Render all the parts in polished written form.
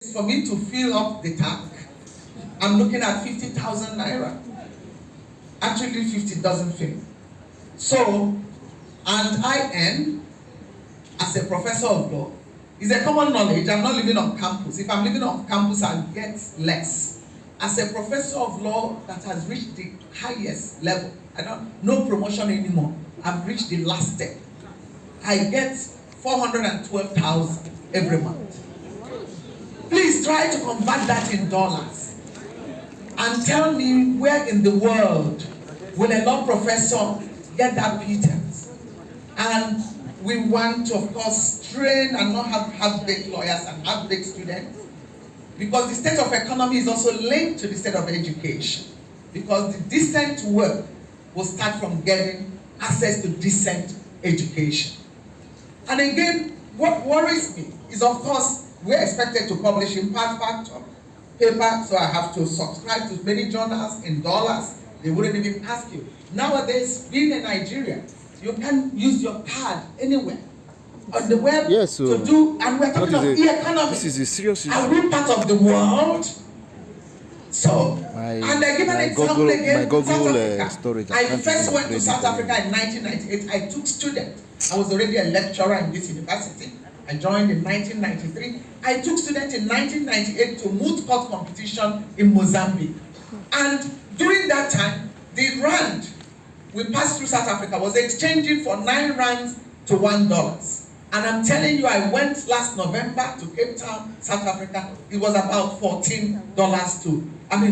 For me to fill up the tank, I'm looking at 50,000 naira. Actually, 50 doesn't fill. So, and I earn as a professor of law. It's a common knowledge. I'm not living on campus. If I'm living on campus, I'll get less. As a professor of law that has reached the highest level, no promotion anymore. I've reached the last step. I get 412,000 every month. Please try to convert that in dollars and tell me where in the world will a law professor get that pittance. And we want to, of course, train and not have half-baked lawyers and half-baked students, because the state of economy is also linked to the state of education, because the decent work will start from getting access to decent education. And again, what worries me is, of course, we're expected to publish impact factor paper, so I have to subscribe to many journals in dollars. They wouldn't even ask you. Nowadays, being in Nigeria, you can use your card anywhere on the web to do, and we're talking of e-economy. This is a serious issue. Are we part of the world? So, and I give an example again. Storage. I first went to South Africa in 1998. I took students. I was already a lecturer in this university. I joined in 1993. I took students in 1998 to moot court competition in Mozambique. And during that time, the rand we passed through South Africa was exchanging for 9 rands to $1. And I'm telling you, I went last November to Cape Town, South Africa. It was about $14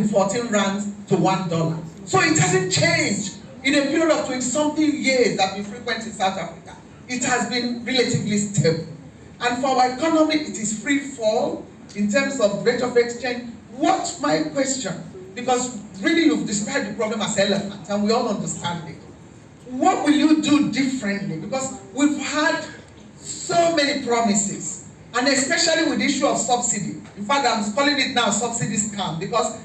14 rands to $1. So it hasn't changed in a period of 20-something years that we frequent in South Africa. It has been relatively stable. And for our economy, it is free fall in terms of rate of exchange. What's my question? Because really you've described the problem as elephant, and we all understand it. What will you do differently? Because we've had so many promises, and especially with the issue of subsidy. In fact, I'm calling it now subsidy scam, because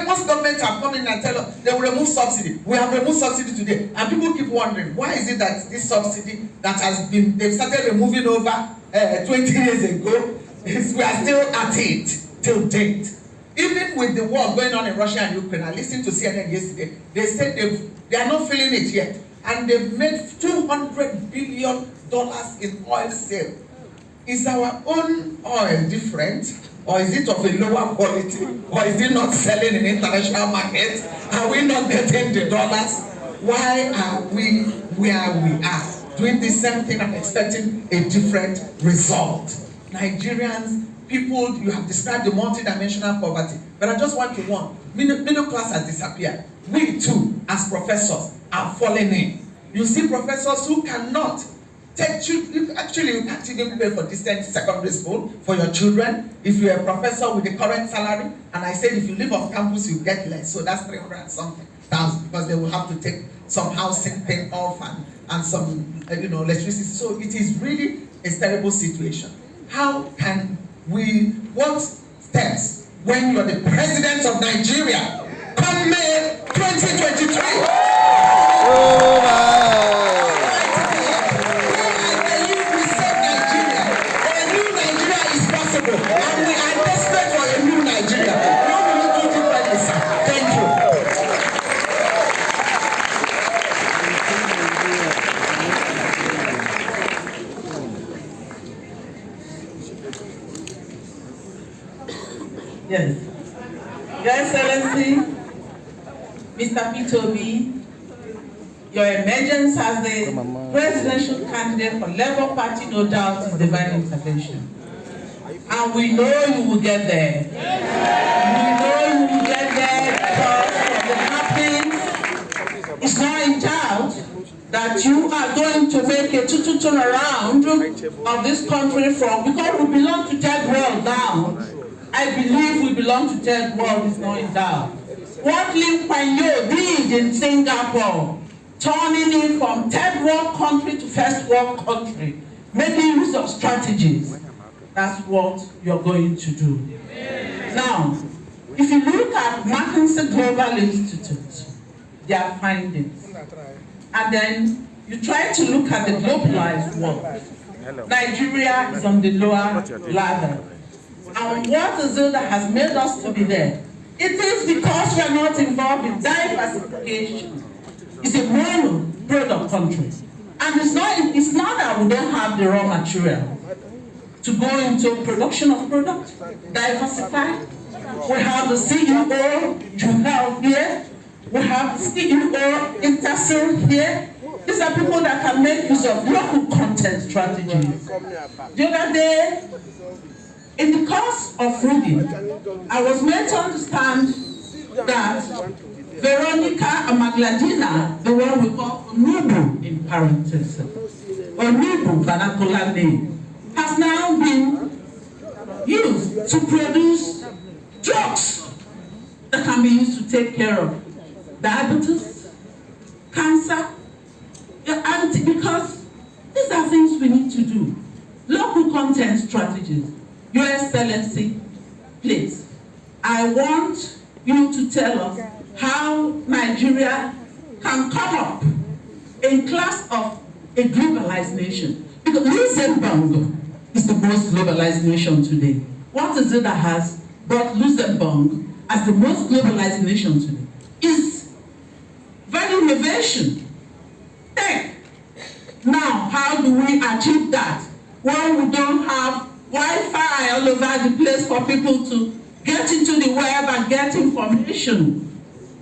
most governments have come in and tell us they will remove subsidy. We have removed subsidy today, and people keep wondering, why is it that this subsidy that has been, they've started removing over 20 years ago, we are still at it till date. Even with the war going on in Russia and Ukraine, I listened to CNN yesterday, they said they are not feeling it yet, and they've made $200 billion in oil sale. Is our own oil different, or is it of a lower quality, or is it not selling in international markets? Are we not getting the dollars? Why are we where we are, doing the same thing and expecting a different result? Nigerians, people, you have described the multidimensional poverty, but I just want to warn, middle class has disappeared. We too, as professors, are falling in. You see professors who cannot you can't even pay for decent secondary school for your children if you're a professor with the current salary. And I said if you live on campus, you get less. So that's 300 something thousand, because they will have to take some housing pay off and some electricity. So it is really a terrible situation. How can we, what steps when you're the president of Nigeria come May 2023? Oh my. And we are desperate for a new Nigeria. What will you do differently, sir? Thank you. Yes. Your Excellency, Mr. Peter Obi, your emergence as the presidential candidate for Labour Party, no doubt, is divine intervention. And we know you will get there. We know you will get there because from the happenings, it's not in doubt that you are going to make a total turnaround of this country from, because we belong to third world now. I believe we belong to third world, is not in doubt. What Lee Kuan Yew did in Singapore, turning it from third world country to first world country, making use of strategies. That's what you're going to do. Now, if you look at McKinsey Global Institute, their findings, and then you try to look at the globalized world, Nigeria is on the lower ladder. And what is it that has made us to be there? It is because we are not involved in diversification. It's a mono product country. And it's not that we don't have the raw material to go into production of product, diversify. We have the CEO you have here. We have the CEO Intersil here. These are people that can make use of local content strategies. The other day, in the course of reading, I was made to understand that Veronica Amagladina, the one we call Onubu in parentheses, Onubu vernacular name, has now been used to produce drugs that can be used to take care of diabetes, cancer, and because these are things we need to do. Local content strategies. Your Excellency, please, I want you to tell us how Nigeria can come up in class of a globalized nation. Because Luxembourg is the most globalized nation today. What is it that has brought Luxembourg as the most globalized nation today? Is value innovation, tech. Now, how do we achieve that when we don't have Wi-Fi all over the place for people to get into the web and get information?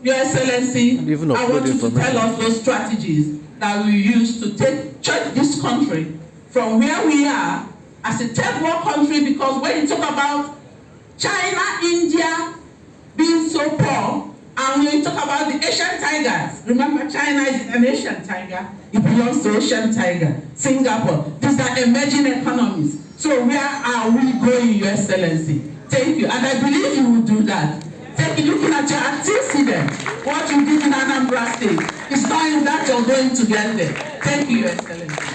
Your Excellency, I want you to tell us those strategies that we use to change this country from where we are as a third world country, because when you talk about China, India being so poor, and when you talk about the Asian tigers, remember China is an Asian tiger, it belongs to Asian tiger, Singapore, these are emerging economies. So where are we going, Your Excellency? Thank you, and I believe you will do that. Take a looking at your antecedent, what you did in Anambra State. It's not in that you're going to get there. Thank you, Your Excellency.